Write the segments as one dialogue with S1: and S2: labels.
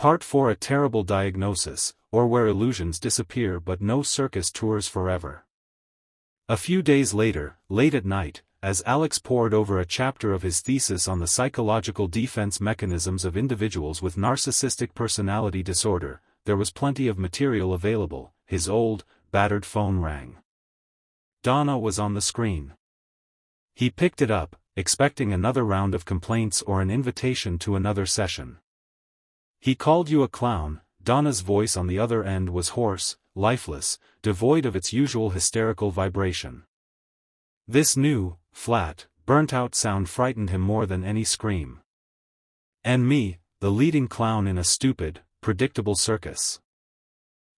S1: Part 4: A Terrible Diagnosis, or Where Illusions Disappear but No Circus Tours Forever. A few days later, late at night, as Alex pored over a chapter of his thesis on the psychological defense mechanisms of individuals with narcissistic personality disorder, there was plenty of material available. His old, battered phone rang. Donna was on the screen. He picked it up, expecting another round of complaints or an invitation to another session. "He called you a clown." Donna's voice on the other end was hoarse, lifeless, devoid of its usual hysterical vibration. This new, flat, burnt-out sound frightened him more than any scream. "And me, the leading clown in a stupid, predictable circus."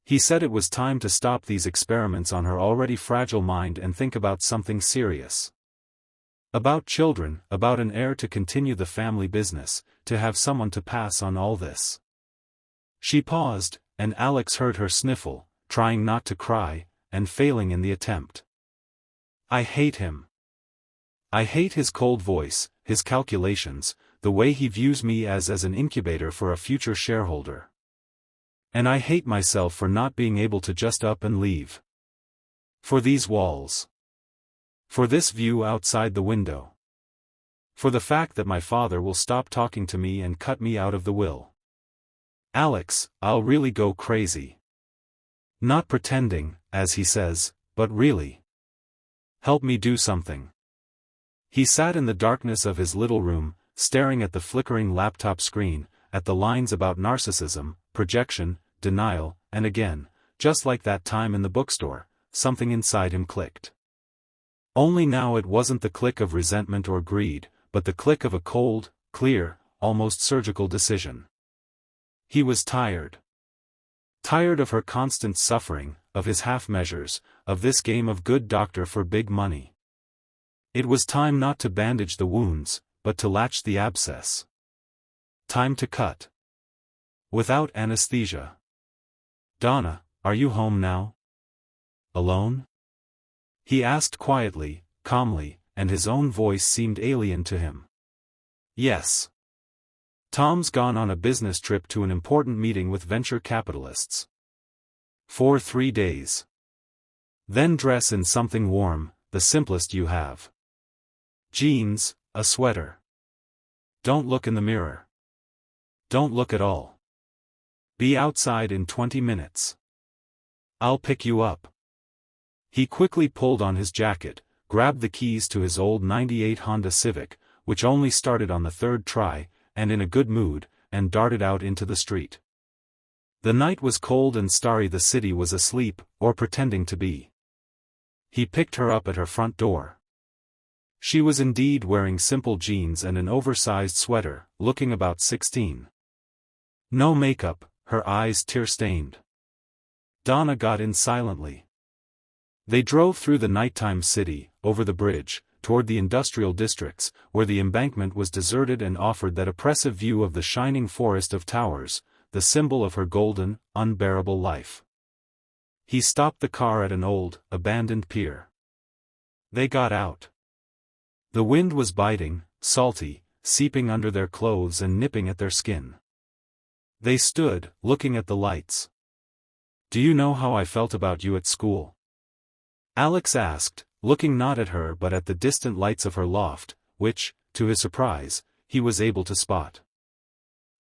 S1: He said it was time to stop these experiments on her already fragile mind and think about something serious. About children, about an heir to continue the family business, to have someone to pass on all this. She paused, and Alex heard her sniffle, trying not to cry, and failing in the attempt. "I hate him. I hate his cold voice, his calculations, the way he views me as an incubator for a future shareholder. And I hate myself for not being able to just up and leave. For these walls. For this view outside the window. For the fact that my father will stop talking to me and cut me out of the will. Alex, I'll really go crazy. Not pretending, as he says, but really. Help me do something." He sat in the darkness of his little room, staring at the flickering laptop screen, at the lines about narcissism, projection, denial, and again, just like that time in the bookstore, something inside him clicked. Only now it wasn't the click of resentment or greed, but the click of a cold, clear, almost surgical decision. He was tired. Tired of her constant suffering, of his half-measures, of this game of good doctor for big money. It was time not to bandage the wounds, but to latch the abscess. Time to cut. Without anesthesia. "Donna, are you home now? Alone?" He asked quietly, calmly, and his own voice seemed alien to him. "Yes. Tom's gone on a business trip to an important meeting with venture capitalists. For 3 days. Then dress in something warm, the simplest you have. Jeans, a sweater. Don't look in the mirror. Don't look at all. Be outside in 20 minutes. I'll pick you up." He quickly pulled on his jacket, grabbed the keys to his old '98 Honda Civic, which only started on the third try, and in a good mood, and darted out into the street. The night was cold and starry. The city was asleep, or pretending to be. He picked her up at her front door. She was indeed wearing simple jeans and an oversized sweater, looking about 16. No makeup, her eyes tear-stained. Donna got in silently. They drove through the nighttime city, over the bridge, toward the industrial districts, where the embankment was deserted and offered that oppressive view of the shining forest of towers, the symbol of her golden, unbearable life. He stopped the car at an old, abandoned pier. They got out. The wind was biting, salty, seeping under their clothes and nipping at their skin. They stood, looking at the lights. "Do you know how I felt about you at school?" Alex asked, looking not at her but at the distant lights of her loft, which, to his surprise, he was able to spot.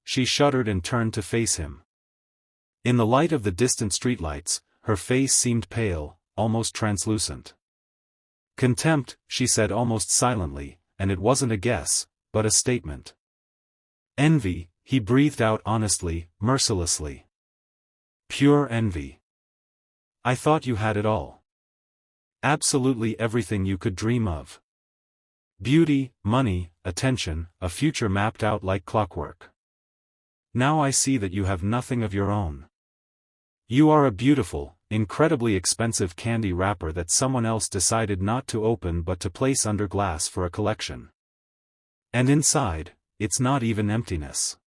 S1: She shuddered and turned to face him. In the light of the distant streetlights, her face seemed pale, almost translucent. "Contempt," she said almost silently, and it wasn't a guess, but a statement. "Envy," he breathed out honestly, mercilessly. "Pure envy. I thought you had it all. Absolutely everything you could dream of. Beauty, money, attention, a future mapped out like clockwork. Now I see that you have nothing of your own. You are a beautiful, incredibly expensive candy wrapper that someone else decided not to open but to place under glass for a collection. And inside, it's not even emptiness.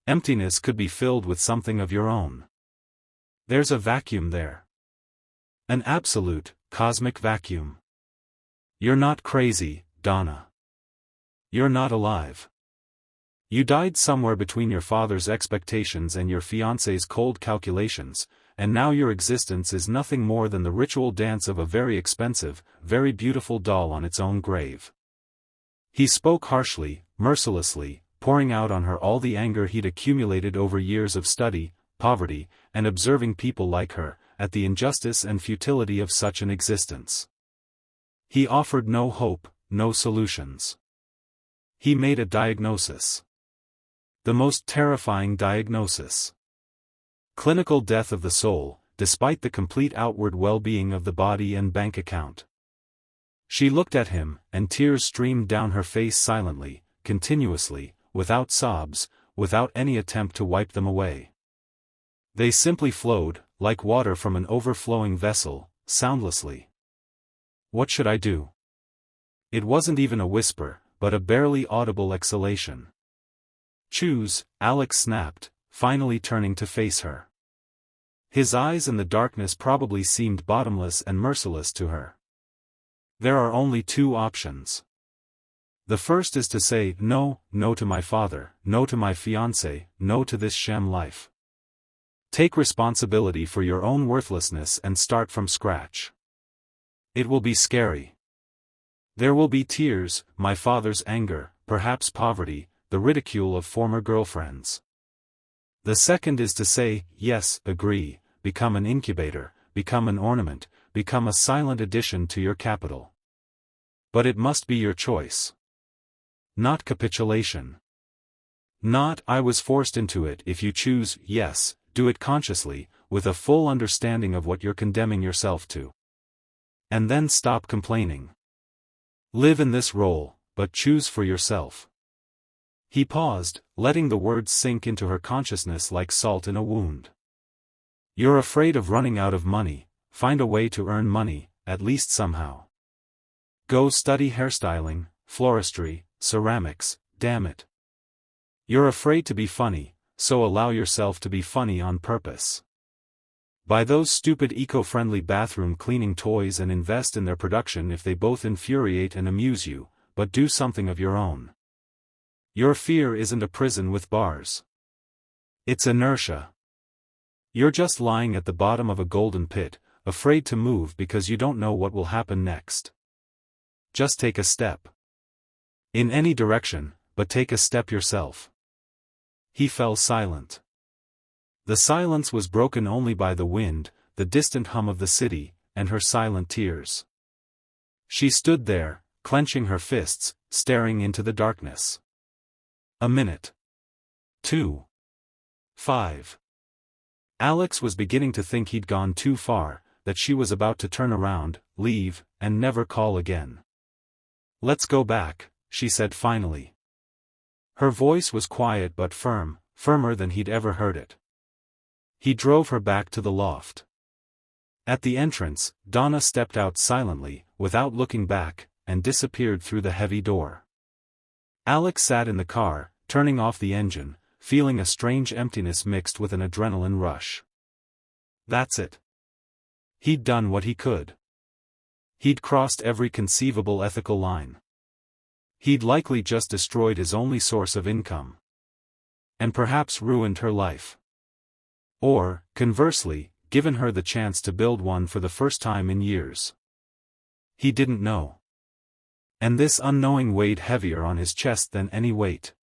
S1: Emptiness could be filled with something of your own. There's a vacuum there. An absolute, cosmic vacuum. You're not crazy, Donna. You're not alive. You died somewhere between your father's expectations and your fiancé's cold calculations, and now your existence is nothing more than the ritual dance of a very expensive, very beautiful doll on its own grave." He spoke harshly, mercilessly, pouring out on her all the anger he'd accumulated over years of study, poverty, and observing people like her, at the injustice and futility of such an existence. He offered no hope, no solutions. He made a diagnosis. The most terrifying diagnosis. Clinical death of the soul, despite the complete outward well-being of the body and bank account. She looked at him, and tears streamed down her face silently, continuously, without sobs, without any attempt to wipe them away. They simply flowed, like water from an overflowing vessel, soundlessly. "What should I do?" It wasn't even a whisper, but a barely audible exhalation. "Choose," Alex snapped, finally turning to face her. His eyes in the darkness probably seemed bottomless and merciless to her. "There are only two options. The first is to say, no, no to my father, no to my fiancé, no to this sham life. Take responsibility for your own worthlessness and start from scratch. It will be scary. There will be tears, my father's anger, perhaps poverty, the ridicule of former girlfriends. The second is to say, yes, agree, become an incubator, become an ornament, become a silent addition to your capital. But it must be your choice. Not capitulation. Not, I was forced into it. If you choose, yes, do it consciously, with a full understanding of what you're condemning yourself to. And then stop complaining. Live in this role, but choose for yourself." He paused, letting the words sink into her consciousness like salt in a wound. "You're afraid of running out of money. Find a way to earn money, at least somehow. Go study hairstyling, floristry, ceramics, damn it. You're afraid to be funny, so allow yourself to be funny on purpose. Buy those stupid eco-friendly bathroom cleaning toys and invest in their production if they both infuriate and amuse you, but do something of your own. Your fear isn't a prison with bars. It's inertia. You're just lying at the bottom of a golden pit, afraid to move because you don't know what will happen next. Just take a step. In any direction, but take a step yourself." He fell silent. The silence was broken only by the wind, the distant hum of the city, and her silent tears. She stood there, clenching her fists, staring into the darkness. A minute. 2. 5. Alex was beginning to think he'd gone too far, that she was about to turn around, leave, and never call again. "Let's go back," she said finally. Her voice was quiet but firm, firmer than he'd ever heard it. He drove her back to the loft. At the entrance, Donna stepped out silently, without looking back, and disappeared through the heavy door. Alex sat in the car, turning off the engine, feeling a strange emptiness mixed with an adrenaline rush. That's it. He'd done what he could. He'd crossed every conceivable ethical line. He'd likely just destroyed his only source of income. And perhaps ruined her life. Or, conversely, given her the chance to build one for the first time in years. He didn't know. And this unknowing weighed heavier on his chest than any weight.